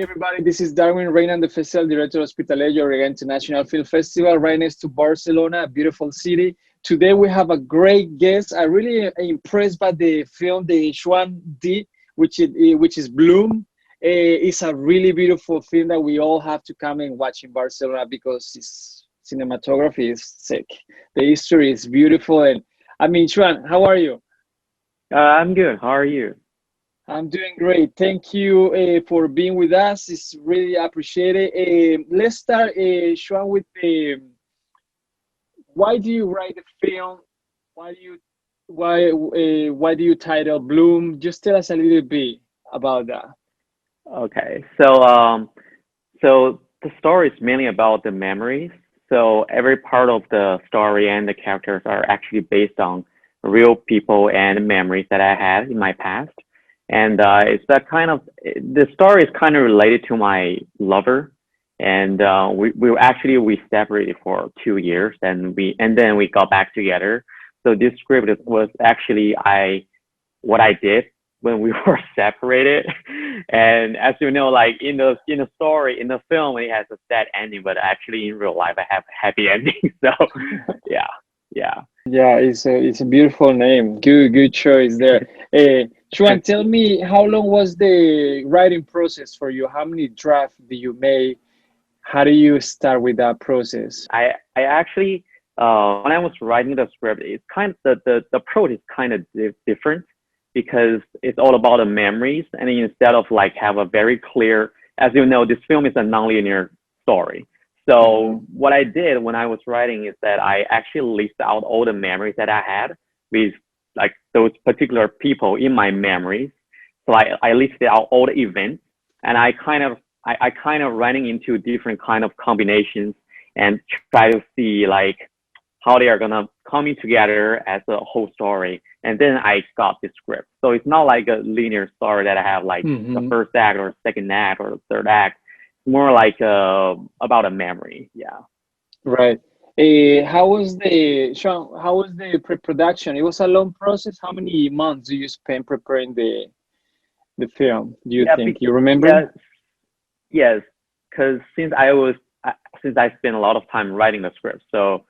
everybody, this is Darwin Reina, the Festival Director Hospitalejo Orega International Film Festival, right next to Barcelona, a beautiful city. Today we have a great guest. I really impressed by the film, the Xuan Liu, which is Bloom. It's a really beautiful film that we all have to come and watch in Barcelona because its cinematography is sick. The history is beautiful. And I mean, Xuan, how are you? I'm good. How are you? I'm doing great. Thank you for being with us. It's really appreciated. Let's start, Xuan, with why do you write the film? Why do you why do you title Bloom? Just tell us a little bit about that. Okay. So the story is mainly about the memories. So every part of the story and the characters are actually based on real people and memories that I had in my past. And it's that kind of the story is kind of related to my lover, and we separated for 2 years, and then we got back together. So this script was actually I what I did when we were separated. And as you know, like in the story in the film, it has a sad ending, but actually in real life, I have a happy ending. So yeah, yeah. Yeah, it's a beautiful name. Good choice there. Xuan, tell me how long was the writing process for you? How many drafts did you make? How do you start with that process? I actually when I was writing the script, it's kind of the approach is kind of different because it's all about the memories, and instead of like have a very clear, as you know, this film is a nonlinear story. So Mhm. what I did when I was writing is that I actually list out all the memories that I had with like those particular people in my memories. So I listed out all the events, and I kind of running into different kind of combinations and try to see like how they are gonna coming together as a whole story. And then I got the script. So it's not like a linear story that I have like the Mhm. first act or second act or the third act. It's more like about a memory. Yeah. Right. How was the Sean? How was the pre-production? It was a long process. How many months do you spend preparing the film? Do you Yeah. think you remember? Yeah. Yes. Because since I spent a lot of time writing the script, so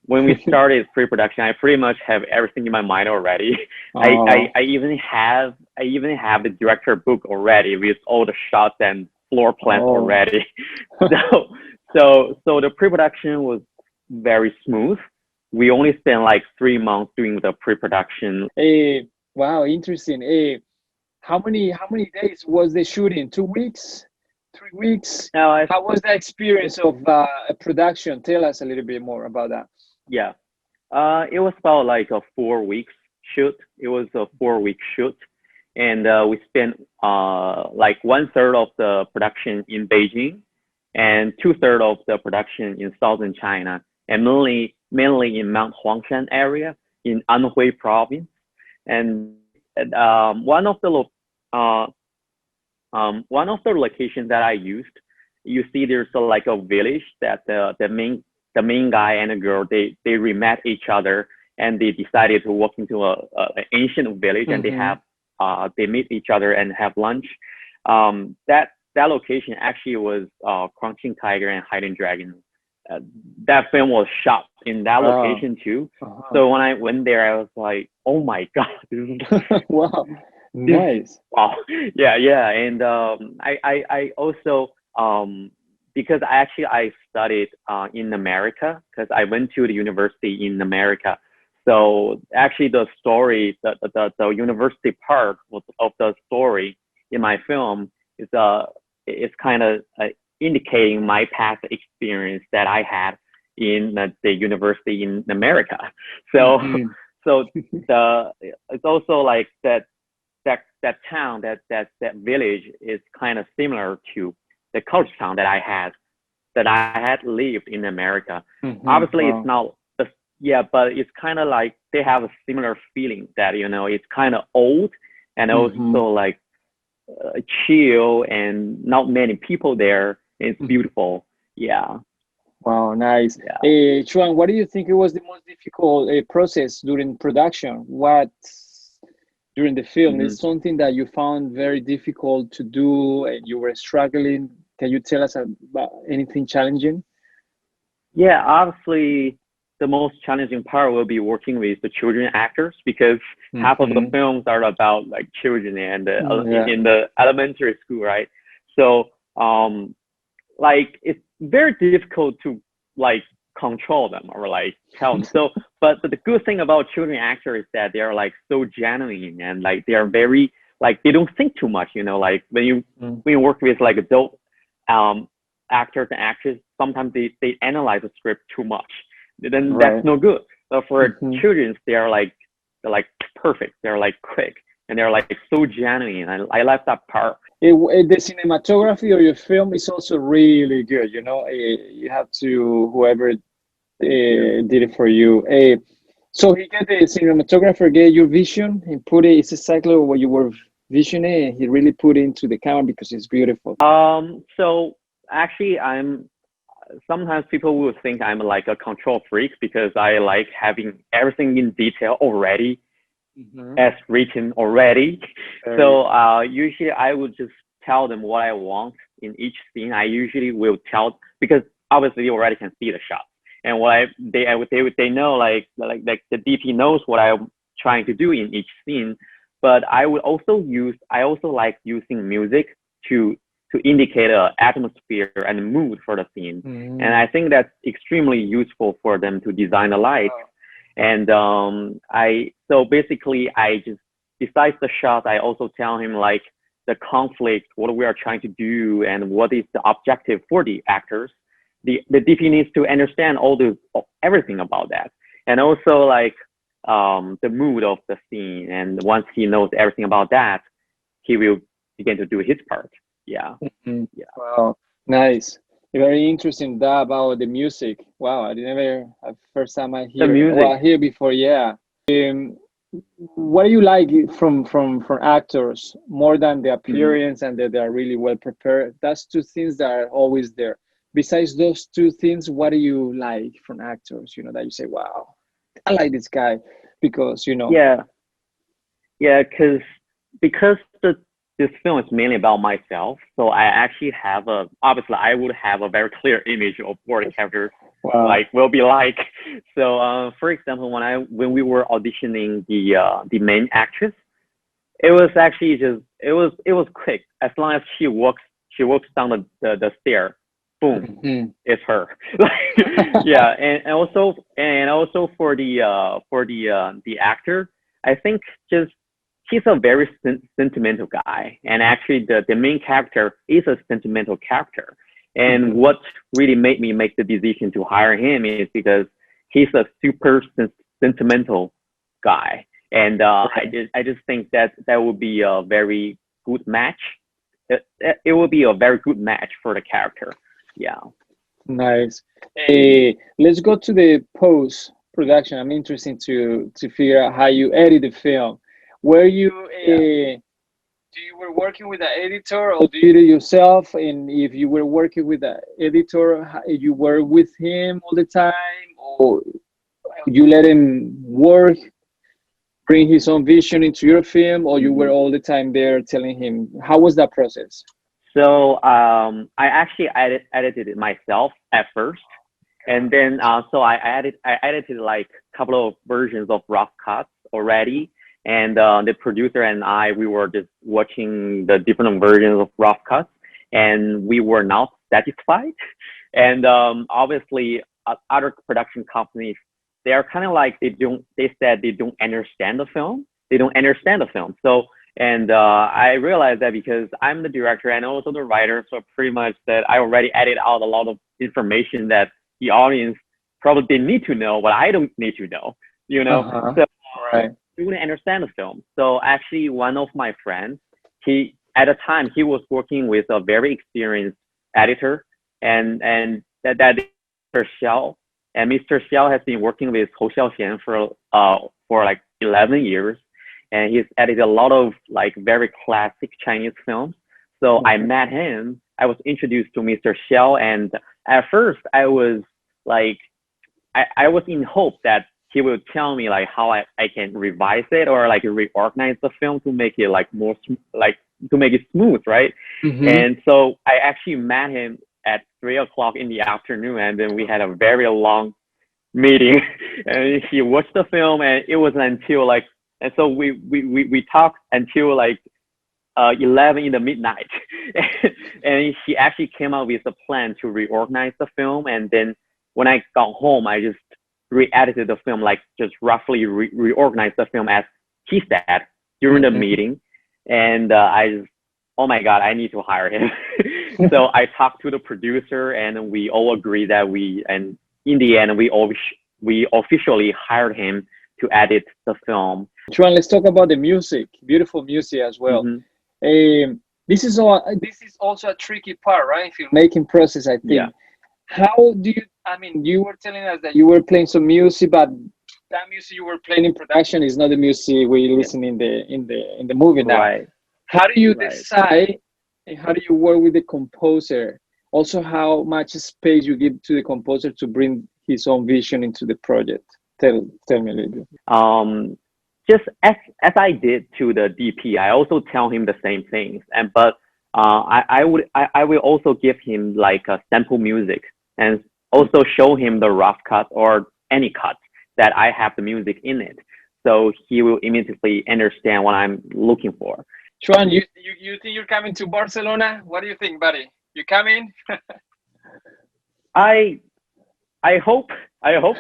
when we started pre-production, I pretty much have everything in my mind already. Oh, I even have the director book already with all the shots and floor plans oh. already. So so the pre-production was very smooth. We only spent like 3 months doing the pre-production. Wow, interesting. How many days was the shooting? 2 weeks? 3 weeks? Now I How was the experience of a production? Tell us a little bit more about that. Yeah. It was about like a 4 weeks shoot. It was a 4 week shoot, and we spent like one third of the production in Beijing, and two-thirds of the production in southern China, and mainly in Mount Huangshan area in Anhui province. And uh, one of the locations that I used, you see there's like a village that the main guy and the girl they met each other, and they decided to walk into an ancient village, and Mm-hmm. they meet each other and have lunch. That location actually was Crouching Tiger and Hiding Dragon. Uh, that film was shot in that Wow. location too. Uh-huh. So when I went there, I was like, oh my god, Wow. this Nice. wow. Yeah, and I also because I studied in America, because I went to the university in America. So actually the story, the university part of the story in my film is kind of indicating my past experience that I had in the university in America. So Mm-hmm. so the it's also like that town, that village is kind of similar to the college town that I had lived in America. Mm-hmm. Obviously, it's Wow. not yeah, but it's kind of like they have a similar feeling that it's kind of old, and Mm-hmm. also like chill, and not many people there. It's beautiful. Yeah, Wow, nice. yeah. Chuan, what do you think it was the most difficult process during production? What during the film? Mhm. Is something that you found very difficult to do and you were struggling? Can you tell us about anything challenging? Yeah, obviously, the most challenging part will be working with the children actors because half of the Hmm. films are about like children and Yeah. in the elementary school, right? So, like it's very difficult to like control them or like tell them. So, but the good thing about children actors is that they are like so genuine and like they are very like they don't think too much. You know, like Mm. when you work with like adult um actors and actresses, sometimes they analyze the script too much. Then that's Right. no good. But for Hmm. children, they're like perfect. They're like quick and they're like so genuine. I like that part. The cinematography of your film is also really good. You know, you have to whoever Thank you. did it for you. So he get the cinematographer get your vision and put it. It's exactly what you were visioning. And he really put it into the camera because it's beautiful. So actually, I'm sometimes people will think I'm like a control freak because I like having everything in detail already Hmm. as written already. Very. So usually I would just tell them what I want in each scene. I usually will tell because obviously you already can see the shot and what they know like the DP knows what I'm trying to do in each scene. But I also like using music to indicate a atmosphere and mood for the scene. And Mm. I think that's extremely useful for them to design the light. Wow. And I so basically I just besides the shot, I also tell him like the conflict, what we are trying to do, and what is the objective for the actors. The DP needs to understand all the everything about that, and also like the mood of the scene. And once he knows everything about that, he will begin to do his part. Yeah, Mm. yeah. Wow. Nice. Very interesting that about the music. Wow, I never first time I The hear. Well, I music. hear before. Yeah. What do you like from actors more than the Mhm. appearance and that they are really well prepared? That's two things that are always there. Besides those two things, what do you like from actors? You know that you say, "Wow, I like this guy," because you know. Yeah, yeah, because this film is mainly about myself, so I actually have a obviously I would have a very clear image of what the character Wow. like will be like. So for example, when we were auditioning the main actress, it was actually just it was quick. As long as she walks down the stair, boom, Mhm. it's her. Yeah, and also for the actor, I think just he's a very sentimental guy, and actually the main character is a sentimental character. And Mhm. what really made me make the decision to hire him is because he's a super sentimental guy, and Right. I just think that that would be a very good match. It will be a very good match for the character. Yeah. Nice. Let's go to the post production. I'm interested to figure out how you edit the film. Were you Yeah. do you were working with an editor or do you do it yourself? And if you were working with an editor, you were with him all the time, or you let him work, bring his own vision into your film, or you were Mhm. all the time there telling him? How was that process? So I actually edited it myself at first, and then so I edited like a couple of versions of rough cuts already, and the producer and I we were just watching the different versions of rough cuts, and we were not satisfied, and obviously other production companies they are kind of like they said they don't understand the film, so and I realized that because I'm the director and also the writer, so pretty much that I already edited out a lot of information that the audience probably didn't need to know, but I don't need to know, you know. Uh-huh. So Right. we wouldn't understand the film. So actually, one of my friends, he at a time he was working with a very experienced editor, and that Mr. Xiao, and Mr. Xiao has been working with Hou Xiaoxian for like 11 years, and he's edited a lot of like very classic Chinese films. So I Mhm. met him. I was introduced to Mr. Xiao, and at first I was like I was in hope that he will tell me like how I can revise it or like reorganize the film to make it like more to make it smooth, right? And so I actually met him at 3 o'clock in the afternoon, and then we had a very long meeting. And he watched the film, and it was until like, and so we talked until like 11 in the midnight. And he actually came up with a plan to reorganize the film. And then when I got home, I just re-edited the film, like just roughly reorganized the film as he said during the meeting. And I just, oh my God, I need to hire him. So I talked to the producer, and we all agreed that and in the end, we officially hired him to edit the film. Xuan, let's talk about the music. Beautiful music as well. This is also a tricky part, right? Filmmaking process, I think. Yeah. How do you? I mean, you were telling us that you were playing some music, but that music you were playing in production is not the music we listen in the movie now. Right. How do you decide, and how do you work with the composer? Also, how much space you give to the composer to bring his own vision into the project? Tell me a little bit. Just as I did to the DP, I also tell him the same things. But I will also give him like a sample music, and also show him the rough cut or any cut that I have the music in it. So he will immediately understand what I'm looking for. Xuan, you think you're coming to Barcelona? What do you think, buddy? You coming? I hope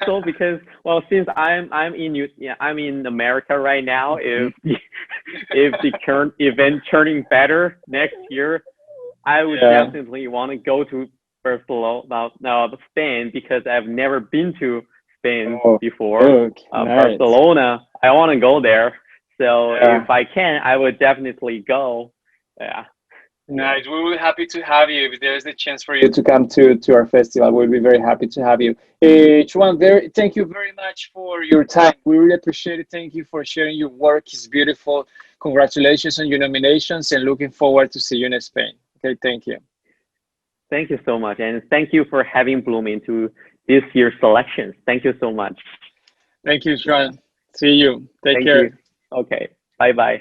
so, because well, since I'm in America right now, if the current event turning better next year, I would definitely want to go to Barcelona, Spain, because I've never been to Spain before. Nice. Barcelona, I want to go there. So if I can, I would definitely go. Yeah. Nice. We will be happy to have you. If there's a chance for you to come to our festival, we'll be very happy to have you. Xuan, thank you very much for your time. We really appreciate it. Thank you for sharing your work. It's beautiful. Congratulations on your nominations, and looking forward to see you in Spain. Okay, thank you. Thank you so much. And thank you for having Bloom into this year's selections. Thank you so much. Thank you, Xuan. See you. Take care. Okay. Bye-bye.